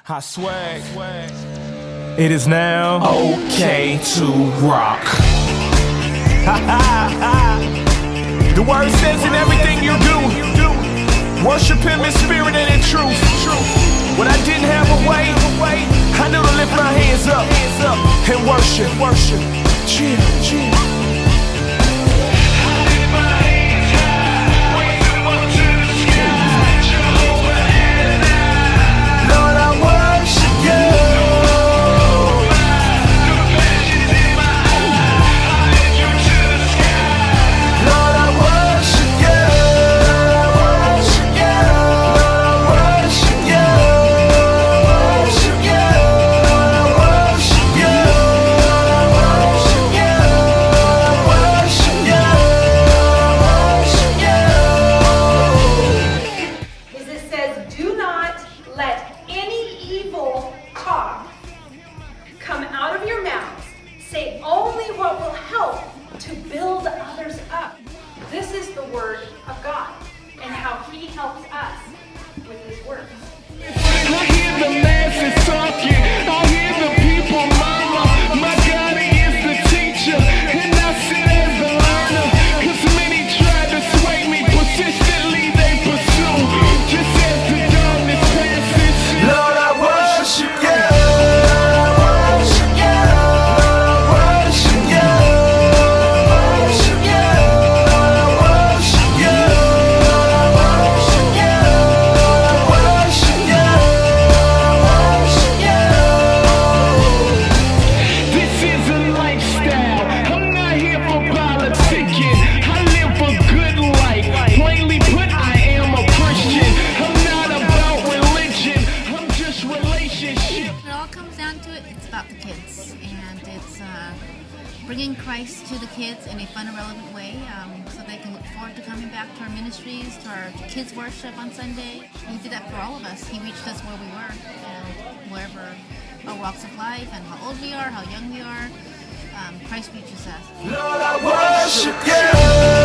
I swag. It is now okay to rock. The word says in everything you do, worship him in spirit and in truth. When I didn't have a way, I knew to lift my hands up and worship. Chill. Do not let any evil talk come out of your mouths. Say only what will help to build others up. This is the word of God and how he helps us with his words. I hear the masses talking, I hear the people murmur. My God, he is the teacher, and I sit as the learner. Cause many try to sway me, persistently they pursue. Just as the darkness passes, Lord, I worship you. it's about the kids, and it's bringing Christ to the kids in a fun and relevant way, so they can look forward to coming back to our ministries, to our kids worship on Sunday. He did that for all of us. He reached us where we were, and wherever our walks of life and how old we are, how young we are, Christ reaches us. Lord, I worship you.